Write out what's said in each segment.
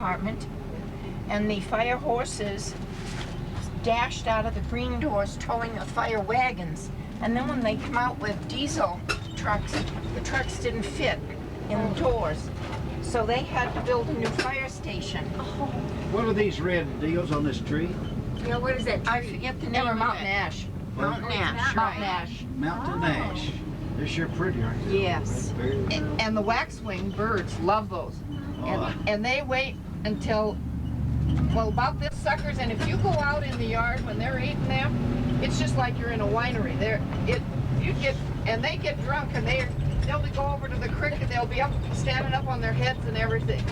department, and the fire horses dashed out of the green doors towing the fire wagons. And then when they come out with diesel trucks, the trucks didn't fit in the doors. So they had to build a new fire station. What are these red deals on this tree? Yeah, what is that? I forget the name of Mountain it. Ash. Mountain Ash, Mountain right. Ash. Mountain ash. They're sure pretty, aren't they? Yes. And the waxwing birds love those. And they wait until, well, about this suckers, and if you go out in the yard when they're eating them, it's just like you're in a winery. And they get drunk and they'll go over to the creek and they'll be standing up on their heads and everything.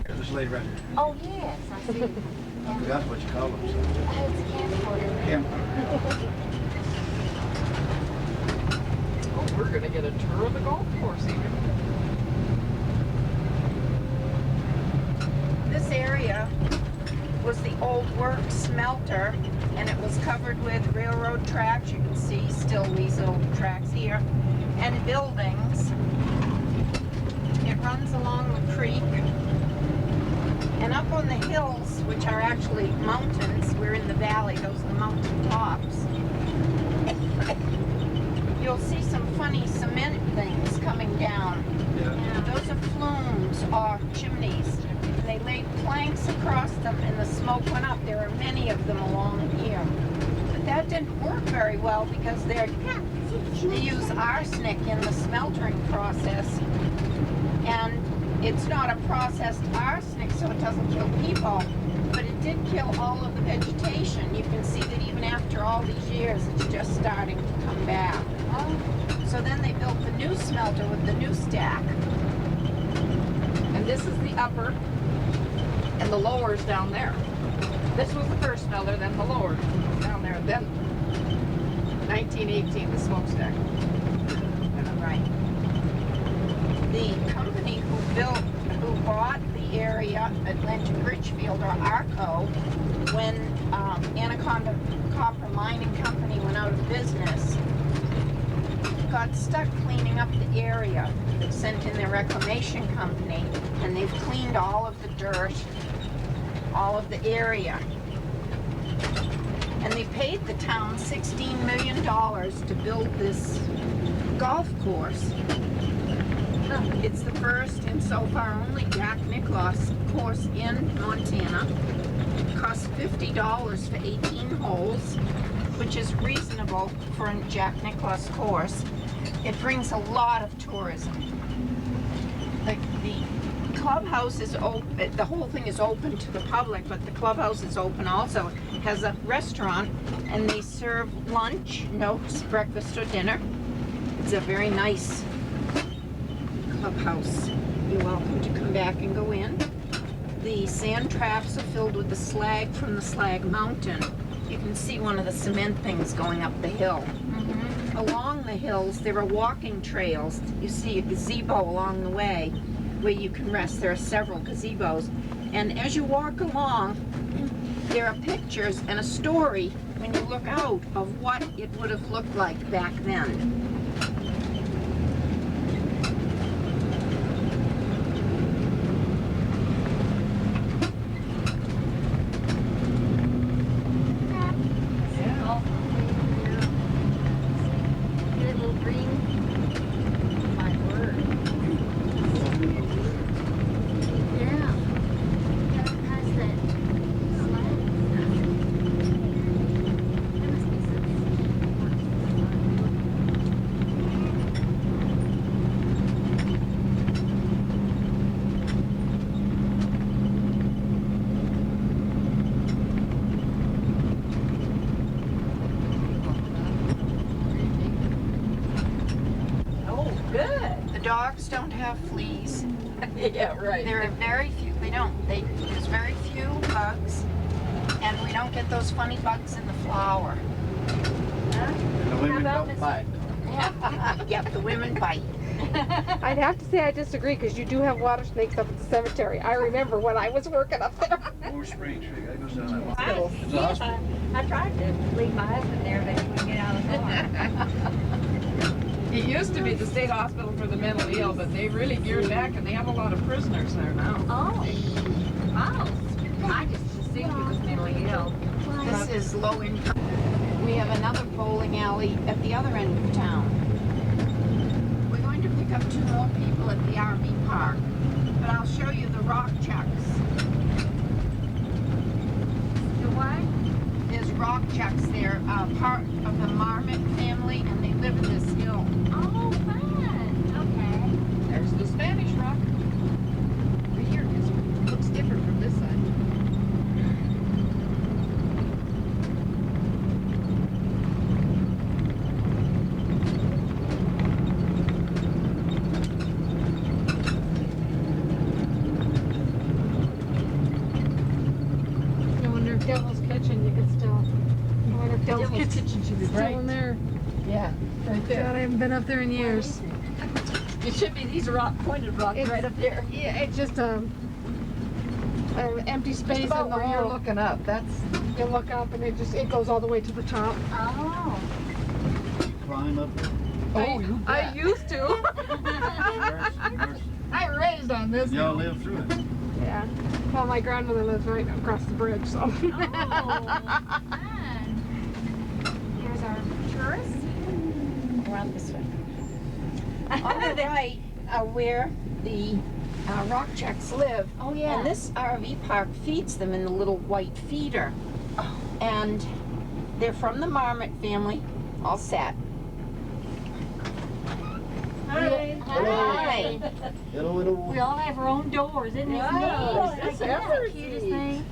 This lady right here. Oh yes, I see. I forgot what you call them. It's a camcorder. Camcorder. Oh, we're gonna get a tour of the golf course even. This area was the old works smelter, and it was covered with railroad tracks. You can see still these little tracks here, and buildings. It runs along the creek, and up on the hills, which are actually mountains, we're in the valley, those are the mountain tops. You'll see some funny cement things coming down. Yeah. Those are flumes or chimneys. They laid planks across them and the smoke went up. There are many of them along here. But that didn't work very well because they use arsenic in the smeltering process. And it's not a processed arsenic, so it doesn't kill people. But it did kill all of the vegetation. You can see that even after all these years, it's just starting to come back. So then they built the new smelter with the new stack. And this is the upper, and the lower's down there. This was the first smelter, then the lower down there, then 1918, the smokestack. Right. The company who bought the area, Atlantic Richfield, or ARCO, when Anaconda Copper Mining Company went out of business, got stuck cleaning up the area. They sent in their reclamation company, and they've cleaned all of the dirt, all of the area. And they paid the town $16 million to build this golf course. It's the first and so far only Jack Nicklaus course in Montana. It costs $50 for 18 holes, which is reasonable for a Jack Nicklaus course. It brings a lot of tourism. The clubhouse is open, the whole thing is open to the public, but the clubhouse is open also. It has a restaurant and they serve lunch, no breakfast or dinner. It's a very nice clubhouse. You're welcome to come back and go in. The sand traps are filled with the slag from the Slag Mountain. You can see one of the cement things going up the hill. Along the hills, there are walking trails. You see a gazebo along the way where you can rest. There are several gazebos. And as you walk along, there are pictures and a story when you look out of what it would have looked like back then. Dogs don't have fleas. Yeah, right. There are very few. There's very few bugs, and we don't get those funny bugs in the flour. And the women don't bite. Yep, the women bite. I'd have to say I disagree because you do have water snakes up at the cemetery. I remember when I was working up there. Moore Springs, that goes down that Hospital. It's a hospital. I tried to leave my husband there, but he wouldn't get out of the car. It used to be the state hospital for the mentally ill, but they really geared back and they have a lot of prisoners there now. Oh. Oh. I just assumed it was mentally ill. This is low income. We have another bowling alley at the other end of town. We're going to pick up 2 more people at the RV park, but I'll show you the rock chucks. The what? There's rock chucks. They're part of the marmot family, and they live in this hill. Oh, fun. Okay. There's the Spanish rock. Right here, it looks different from this side. I wonder if Devil's Kitchen, you could still. I wonder if Devil's Kitchen should be still in there. Yeah, right God, there. I haven't been up there in years. It should be these pointed rocks It's- right up there. Yeah, it's just an empty space It's about in the where you're hall. looking up. That's You look up and it goes all the way to the top. Oh. Climb up there. you I bet. used to. Oh. I raised on this. Y'all hill. live through it. Yeah. Well, my grandmother lives right across the bridge, so. Oh, fun. Here's our tourists. Around this way. On the right are where the rock chucks live. Oh, yeah. And this RV park feeds them in the little white feeder. And they're from the marmot family, all set. Hi. Hi. We all have our own doors, isn't it? Wow, That's that's the cutest thing.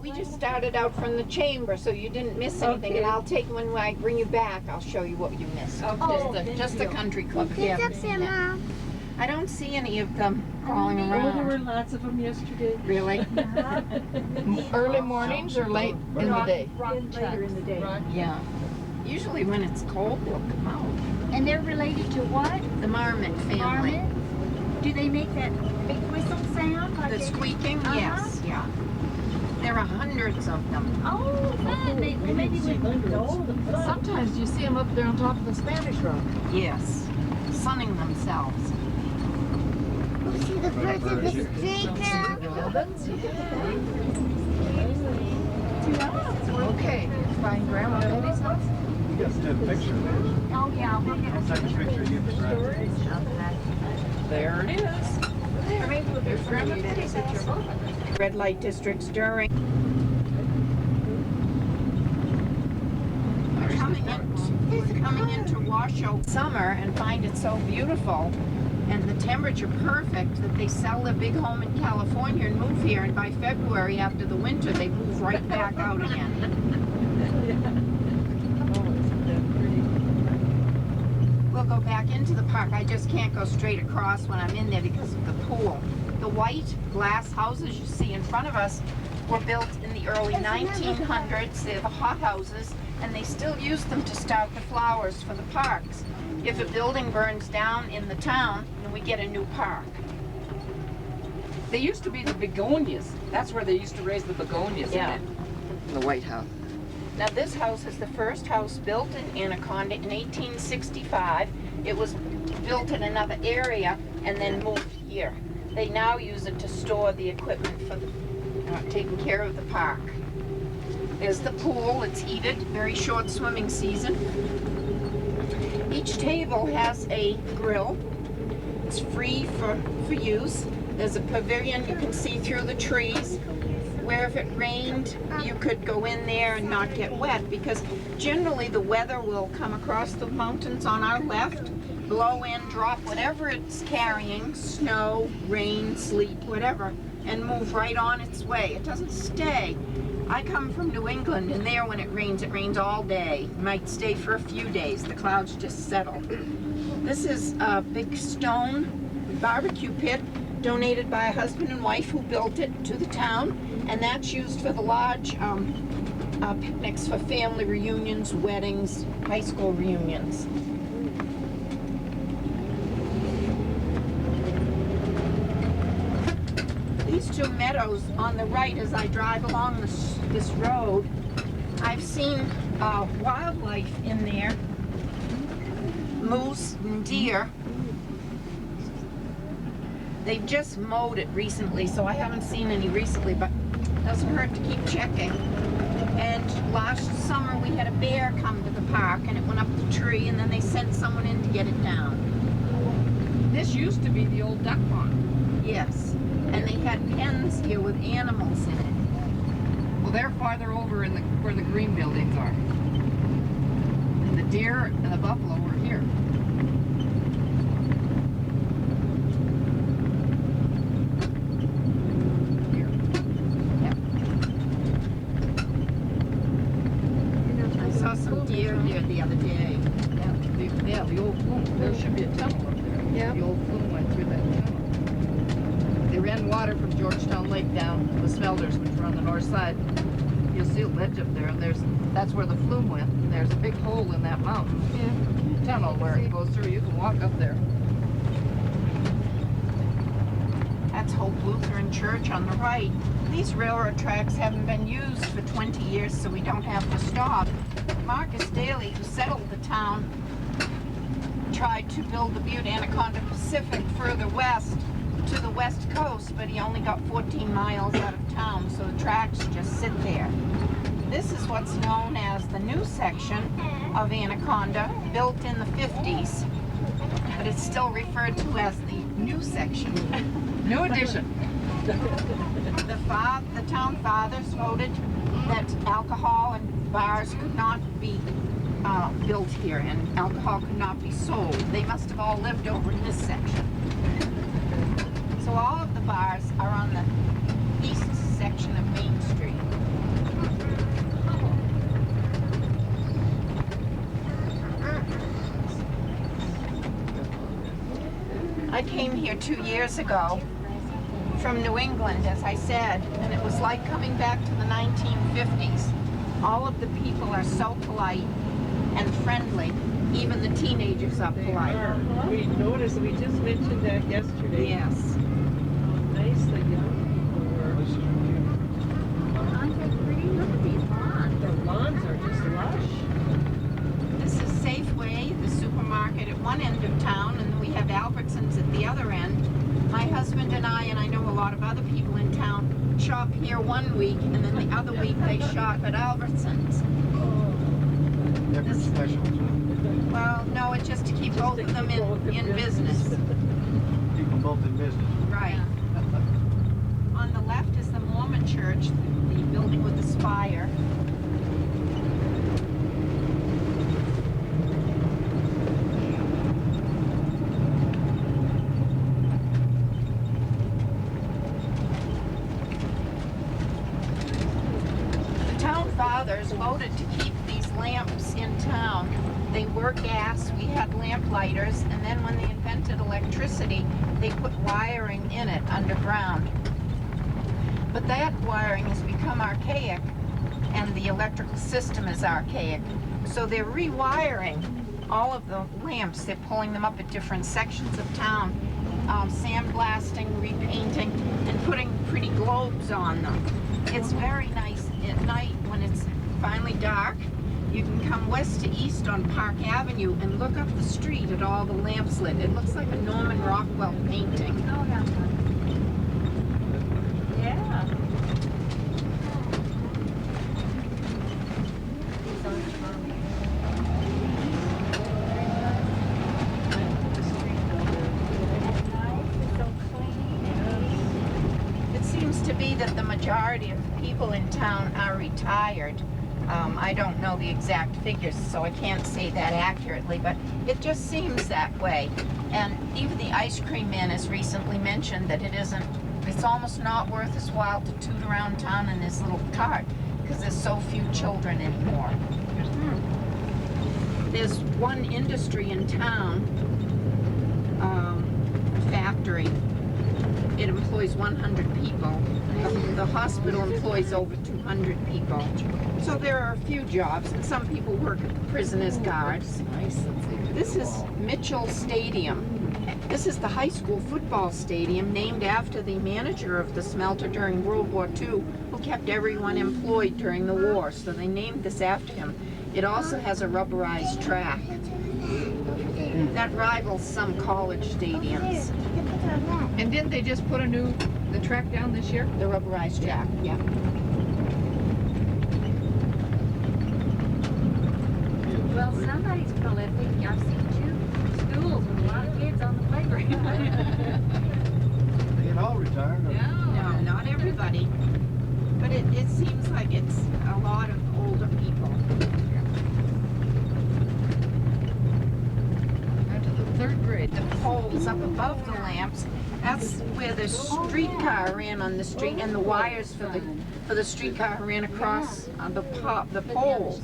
We just started out from the chamber, so you didn't miss anything. Okay. And I'll take, when I bring you back, I'll show you what you missed. Oh, Just the country club. if you Kids haven't seen it. I don't see any of them crawling Oh, there were around. lots of them yesterday. Really? Early mornings or late in the day? Later in the day. Yeah. Usually when it's cold, they'll come out. And they're related to what? The marmot family. Marmot? Do they make that big whistle sound? Like The they- squeaking? Uh-huh. Yes, yeah. There are hundreds of them. Oh, fun. Maybe we Sometimes you see them up there on top of the Spanish rock. Yes. Sunning themselves. See the birds in the street now? Okay, find Grandma Betty's house. You got to take a picture of this. Oh, yeah. We'll get I'll take a picture of you. There it is. There's Grandma Betty's house. Red light districts during. Coming into Washoe summer and find it so beautiful and the temperature perfect that they sell their big home in California and move here, and by February after the winter they move right back out again. We'll go back into the park. I just can't go straight across when I'm in there because of the pool. The white glass houses you see in front of us were built in the early 1900s. They're the hot houses, and they still use them to stock the flowers for the parks. If a building burns down in the town, then we get a new park. They used to be the begonias. That's where they used to raise the begonias Yeah. in it. In the White House. Now this house is the first house built in Anaconda in 1865. It was built in another area and then moved here. They now use it to store the equipment for taking care of the park. There's the pool, it's heated, very short swimming season. Each table has a grill. It's free for use. There's a pavilion, you can see through the trees. Where if it rained, you could go in there and not get wet, because generally the weather will come across the mountains on our left, blow in, drop whatever it's carrying, snow, rain, sleet, whatever, and move right on its way. It doesn't stay. I come from New England, and there when it rains all day. It might stay for a few days. The clouds just settle. This is a big stone barbecue pit donated by a husband and wife who built it to the town, and that's used for the large picnics for family reunions, weddings, high school reunions. These two meadows on the right, as I drive along this road, I've seen wildlife in there. moose and deer. They've just mowed it recently, so I haven't seen any recently, but it doesn't hurt to keep checking. And last summer we had a bear come to the park and it went up the tree, and then they sent someone in to get it down. This used to be the old duck pond. Yes. And they had pens here with animals in it. Well, they're farther over in where the green buildings are. And the deer and the buffalo were here. Here. I saw some deer here the other day. Yeah, the old flume. There should be a tunnel up there. Yeah. The old flume went through that tunnel. They ran water from Georgetown Lake down to the smelters, which were on the north side. You'll see a ledge up there, and that's where the flume went. And there's a big hole in that mountain tunnel where it goes through. You can walk up there. That's Hope Lutheran Church on the right. These railroad tracks haven't been used for 20 years, so we don't have to stop. Marcus Daly, who settled the town, tried to build the Butte Anaconda Pacific further west to the west coast, but he only got 14 miles out of town, so the tracks just sit there. This is what's known as the new section of Anaconda, built in the 50s, but it's still referred to as the new section. New addition. The town fathers voted that alcohol and bars could not be built here, and alcohol could not be sold. They must have all lived over in this section. So all of the bars are on the east section of Main Street. I came here 2 years ago from New England, as I said, and it was like coming back to the 1950s. All of the people are so polite and friendly. Even the teenagers are polite. We noticed, we just mentioned that yesterday. Yes. How nice the young people were. Aren't they pretty? Look at these lawns. The lawns are just lush. This is Safeway, the supermarket at one end of town, and we have Albertsons at the other end. My husband and I know a lot of other people in town, shop here one week, and then the other week they shop at Albertsons. Never special. Well, no, it's just to keep both of them in business. Keep them both in business. Right. On the left is the Mormon church, the building with the spire. The town fathers voted to keep these lamps in town. They were gas, we had lamp lighters, and then when they invented electricity, they put wiring in it underground. But that wiring has become archaic, and the electrical system is archaic. So they're rewiring all of the lamps. They're pulling them up at different sections of town, sandblasting, repainting, and putting pretty globes on them. It's very nice at night when it's finally dark. You can come west to east on Park Avenue and look up the street at all the lamps lit. It looks like a Norman Rockwell painting. Oh, that's yeah. It seems to be that the majority of the people in town are retired. I don't know the exact figures, so I can't say that accurately, but it just seems that way. And even the ice cream man has recently mentioned that it's almost not worth his while to toot around town in his little cart because there's so few children anymore. There's one industry in town, factory. It employs 100 people. The hospital employs over 200 people. So there are a few jobs, and some people work at the prisoners' guards. This is Mitchell Stadium. This is the high school football stadium named after the manager of the smelter during World War II, who kept everyone employed during the war, so they named this after him. It also has a rubberized track. That rivals some college stadiums. And didn't they just put the track down this year? The rubberized track, yeah. Well, somebody's prolific. I've seen 2 schools with a lot of kids on the playground. They get all retired. No, not everybody. But it seems like it's a lot of older people. Down to the 3rd grade. The poles up above the lamps, that's where the streetcar ran on the street, and the wires for the streetcar ran across the poles.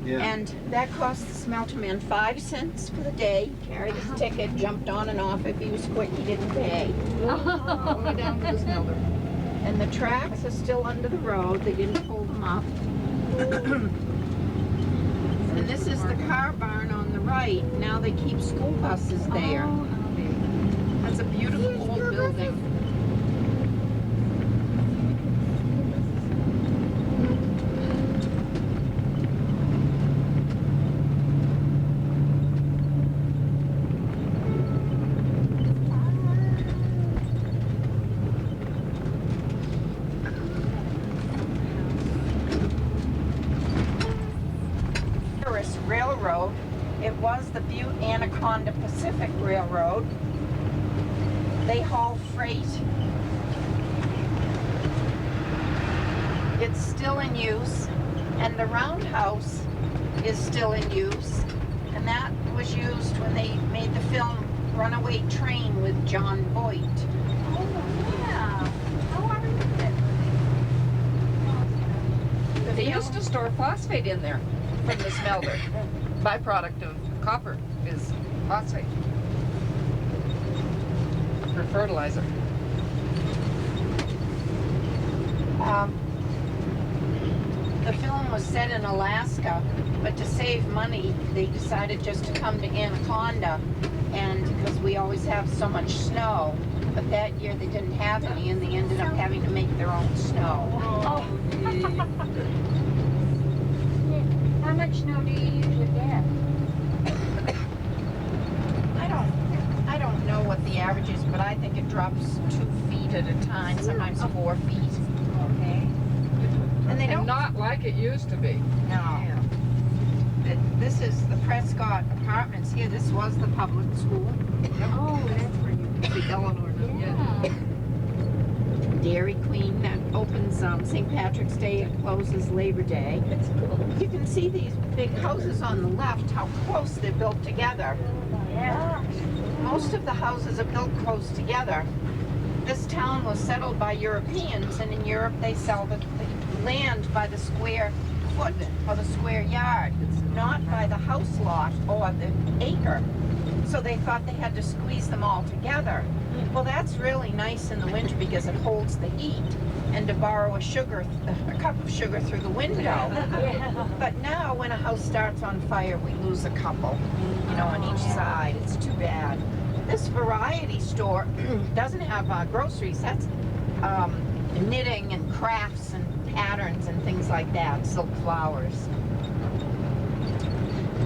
Yeah. And that cost the smelterman 5 cents for the day. Carried his ticket, jumped on and off. If he was quick, he didn't pay. All the way down to the smelter. And the tracks are still under the road. They didn't pull them up. And this is the car barn on the right. Now they keep school buses there. That's a beautiful old building. Railroad. It was the Butte Anaconda Pacific Railroad. They haul freight. It's still in use, and the roundhouse is still in use, and that was used when they made the film Runaway Train with John Voight. They used to store phosphate in there from the smelter. Byproduct of copper is phosphate for fertilizer. The film was set in Alaska, but to save money, they decided just to come to Anaconda, and because we always have so much snow, but that year they didn't have any, and they ended up having to make their own snow. How much snow do you usually get? I don't know what the average is, but I think it drops 2 feet at a time, sometimes 4 feet. Okay. And they And don't. not like it used to be. No. This is the Prescott Apartments here. This was the public school. Oh, that's where you. The Eleanor. Yeah. Dairy Queen that opens St. Patrick's Day and closes Labor Day. That's cool. You can see these big houses on the left, how close they're built together. Yeah. Most of the houses are built close together. This town was settled by Europeans, and in Europe they sell the land by the square foot or the square yard. It's not by the house lot or the acre. So they thought they had to squeeze them all together. Well, that's really nice in the winter because it holds the heat, and to borrow a cup of sugar through the window. Yeah. But now when a house starts on fire, we lose a couple, on each side. It's too bad. This variety store doesn't have groceries. That's knitting and crafts and patterns and things like that, silk flowers.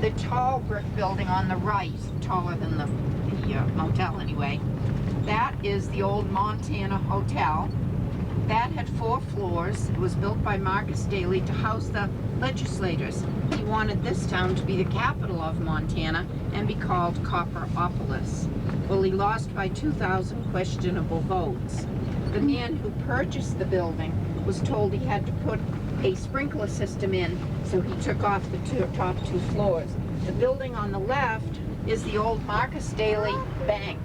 The tall brick building on the right, taller than the motel anyway, that is the old Montana Hotel. That had 4 floors. It was built by Marcus Daly to house the legislators. He wanted this town to be the capital of Montana and be called Copperopolis. Well, he lost by 2,000 questionable votes. The man who purchased the building was told he had to put a sprinkler system in, so he took off the top 2 floors. The building on the left is the old Marcus Daly Bank.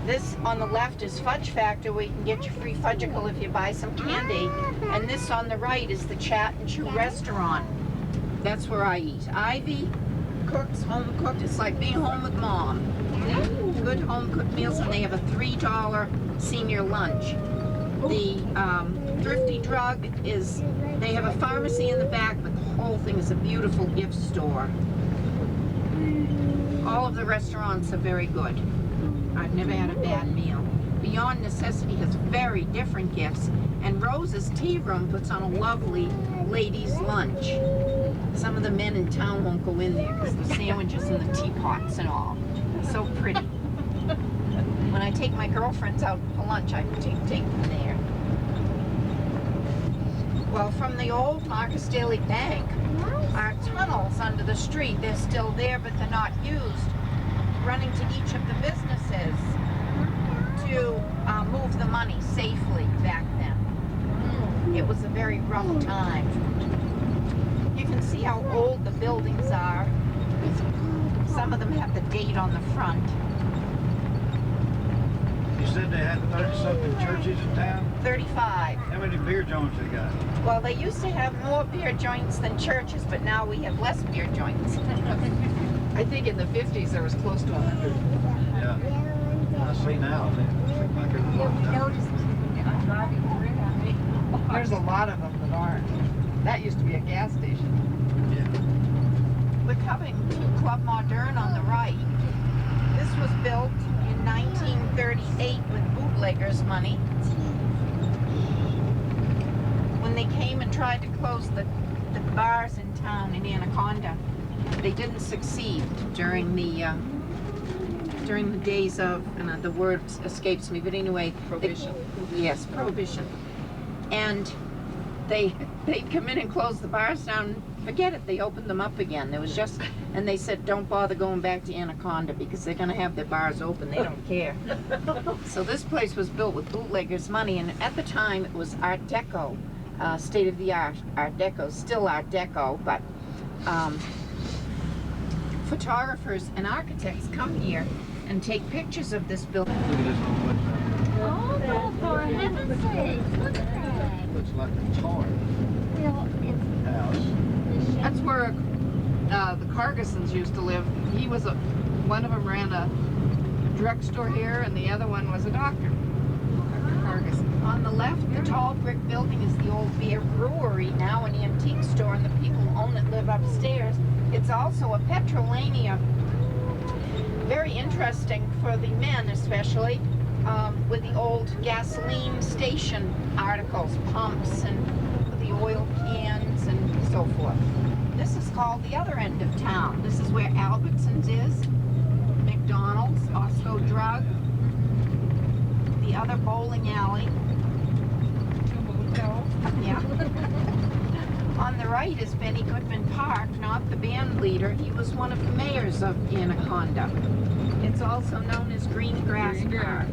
This on the left is Fudge Factor, where you can get your free fudgicle if you buy some candy. And this on the right is the Chat and Chew restaurant. That's where I eat. Ivy cooks, home cooked. It's like being home with Mom. Good home cooked meals, and they have a $3 senior lunch. The Thrifty Drug is, they have a pharmacy in the back, but the whole thing is a beautiful gift store. All of the restaurants are very good. I've never had a bad meal. Beyond Necessity has very different gifts, and Rose's Tea Room puts on a lovely ladies' lunch. Some of the men in town won't go in there because the sandwiches and the teapots and all. So pretty. When I take my girlfriends out for lunch, I take them there. Well, from the old Marcus Daily Bank, our tunnels under the street, they're still there, but they're not used, running to each of the businesses to move the money safely back then. It was a very rough time. You can see how old the buildings are. Some of them have the date on the front. You said they had 30-something churches in town? 35. How many beer joints they got? Well, they used to have more beer joints than churches, but now we have less beer joints. I think in the 50s there was close to 100. Yeah. I see now. They look like they're locked down. I'm driving through. There's a lot of them that aren't. That used to be a gas station. We're coming to Club Moderne on the right. This was built in 1938 with bootleggers' money. When they came and tried to close the bars in town in Anaconda, they didn't succeed during the days of, and the word escapes me, but anyway. Prohibition. Yes, prohibition. And they'd come in and close the bars down. Forget it, they opened them up again. There was just, and they said, don't bother going back to Anaconda because they're going to have their bars open. They don't care. So this place was built with bootleggers' money, and at the time it was Art Deco, state-of-the-art Art Deco, still Art Deco, but photographers and architects come here and take pictures of this building. Look at this little place. Oh, no, for heaven's sake, look at that. Looks like a toy Well, it's house. the shape. That's where the Cargasons used to live. He was one of them ran a drugstore here, and the other one was a doctor. Cargason. On the left, the tall brick building is the old beer brewery, now an antique store, and the people who own it live upstairs. It's also a petrolania. Very interesting for the men especially, with the old gasoline station articles, pumps and the oil cans and so forth. This is called the other end of town. This is where Albertsons is, McDonald's, Osco Drug, the other bowling alley. Yeah. On the right is Benny Goodman Park, not the band leader. He was one of the mayors of Anaconda. It's also known as Green Grass Park.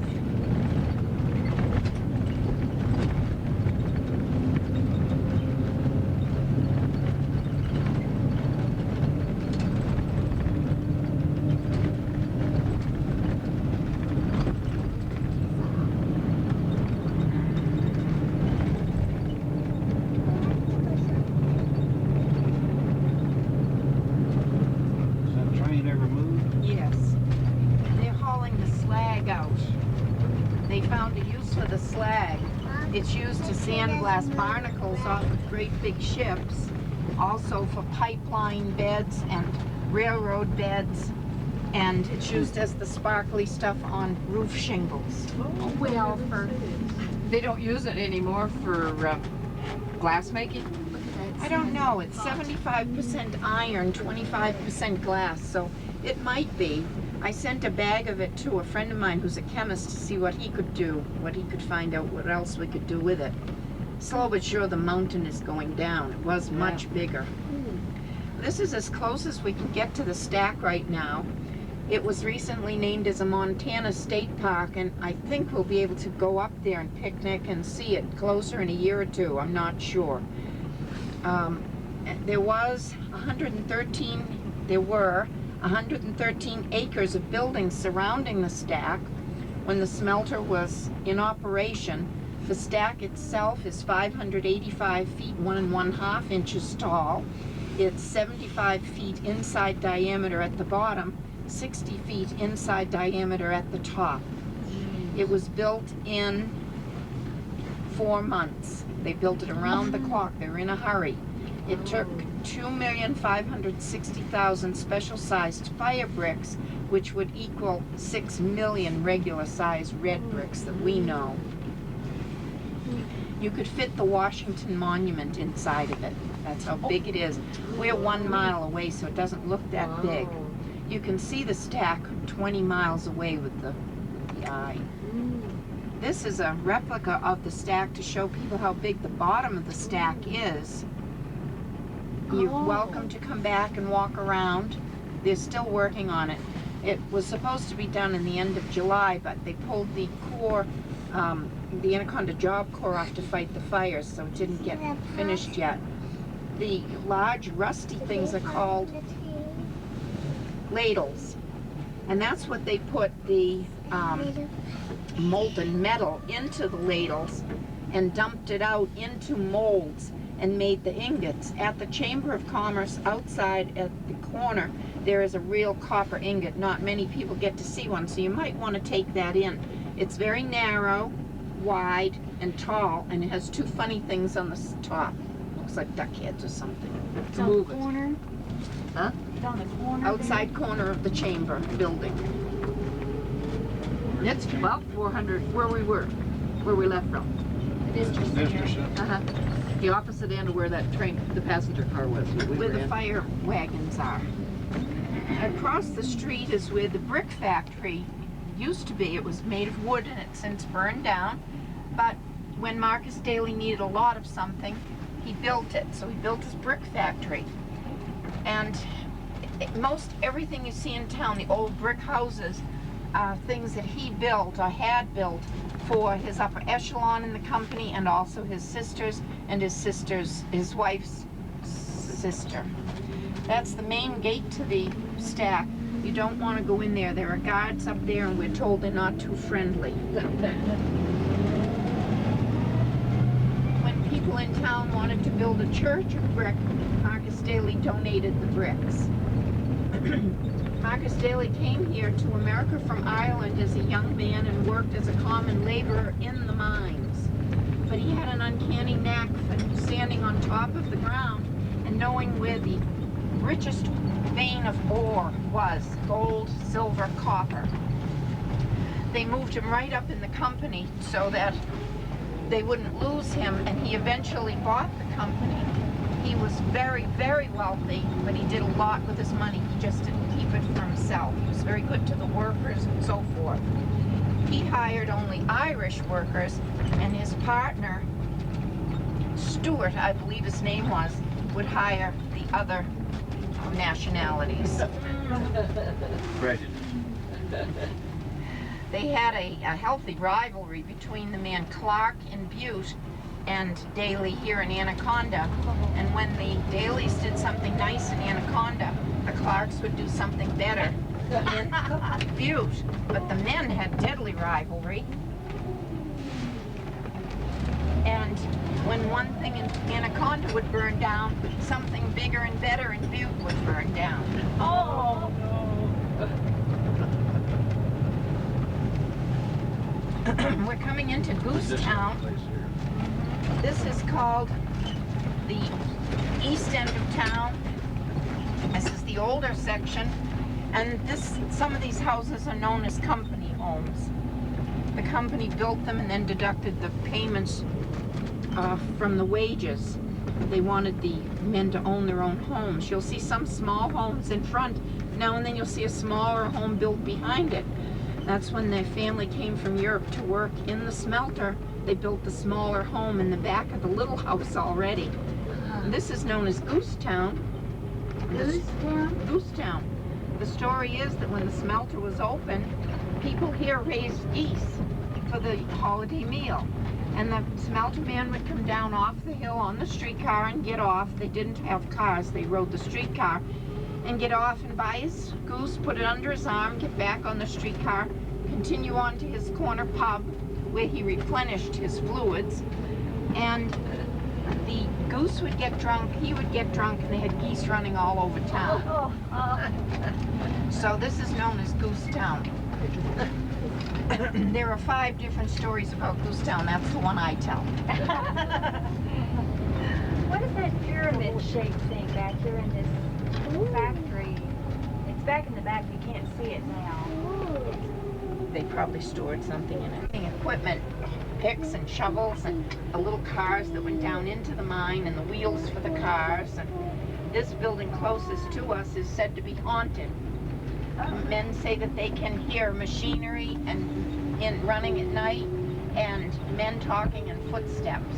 Does that train ever move? Yes. They're hauling the slag out. They found a use for the slag. It's used to sandblast barnacles off of great big ships, also for pipeline beds and railroad beds, and it's used as the sparkly stuff on roof shingles. Well, for They don't use it anymore for glass making. I don't know, it's 75% iron, 25% glass, so it might be. I sent a bag of it to a friend of mine who's a chemist to see what he could do, what he could find out what else we could do with it. Slow but sure the mountain is going down. It was much bigger. This is as close as we can get to the stack right now. It was recently named as a Montana State Park, and I think we'll be able to go up there and picnic and see it closer in a year or two. I'm not sure. There were 113 acres of buildings surrounding the stack when the smelter was in operation. The stack itself is 585 feet 1 1/2 inches tall. It's 75 feet inside diameter at the bottom, 60 feet inside diameter at the top. It was built in 4 months. They built it around the clock. They were in a hurry. It took 2,560,000 special-sized fire bricks, which would equal 6 million regular-sized red bricks that we know. You could fit the Washington Monument inside of it. That's how big it is. We're 1 mile away, so it doesn't look that big. You can see the stack 20 miles away with the eye. This is a replica of the stack to show people how big the bottom of the stack is. You're welcome to come back and walk around. They're still working on it. It was supposed to be done in the end of July, but they pulled the Corps, the Anaconda Job Corps off to fight the fires, so it didn't get finished yet. The large rusty things are called ladles, and that's what they put the molten metal into the ladles and dumped it out into molds and made the ingots. At the Chamber of Commerce outside at the corner, there is a real copper ingot. Not many people get to see one, so you might want to take that in. It's very narrow, wide, and tall, and it has two funny things on the top. Looks like duck heads or something. It's on the corner. Huh? It's on the corner. Outside corner of the chamber building. It's about 400 where we were, where we left from. The district center. Uh-huh. The opposite end of where that train, the passenger car was. Where the fire wagons are. Across the street is where the brick factory used to be. It was made of wood and it's since burned down. But when Marcus Daly needed a lot of something, he built it. So he built his brick factory. And most everything you see in town, the old brick houses, are things that he built or had built for his upper echelon in the company and also his sisters and his wife's sister. That's the main gate to the stack. You don't want to go in there. There are guards up there and we're told they're not too friendly. When people in town wanted to build a church of brick, Marcus Daly donated the bricks. Marcus Daly came here to America from Ireland as a young man and worked as a common laborer in the mines. But he had an uncanny knack for standing on top of the ground and knowing where the richest vein of ore was, gold, silver, copper. They moved him right up in the company so that they wouldn't lose him, and he eventually bought the company. He was very, very wealthy, but he did a lot with his money. He just didn't keep it for himself. He was very good to the workers and so forth. He hired only Irish workers, and his partner, Stuart, I believe his name was, would hire the other nationalities. Prejudice. They had a healthy rivalry between the man Clark in Butte and Daly here in Anaconda. And when the Dalys did something nice in Anaconda, the Clarks would do something better in Butte. But the men had deadly rivalry. And when one thing in Anaconda would burn down, something bigger and better in Butte would burn down. Oh, We're coming into Goose Town. This is called the east end of town. This is the older section, and some of these houses are known as company homes. The company built them and then deducted the payments from the wages. They wanted the men to own their own homes. You'll see some small homes in front. Now and then you'll see a smaller home built behind it. That's when their family came from Europe to work in the smelter. They built the smaller home in the back of the little house already. This is known as Goose Town. Goose Town? Goose Town. The story is that when the smelter was open, people here raised geese for the holiday meal. And the smelter man would come down off the hill on the streetcar and get off. They didn't have cars, they rode the streetcar. And get off and buy his goose, put it under his arm, get back on the streetcar, continue on to his corner pub where he replenished his fluids. And the goose would get drunk, he would get drunk, and they had geese running all over town. So this is known as Goose Town. There are 5 different stories about Goose Town. That's the one I tell. What is that pyramid-shaped thing back here in this factory? It's back in the back. You can't see it now. They probably stored something in it. Equipment. picks and shovels and the little cars that went down into the mine and the wheels for the cars. And this building closest to us is said to be haunted. Men say that they can hear machinery and running at night, and men talking and footsteps.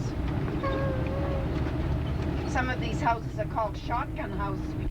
Some of these houses are called shotgun houses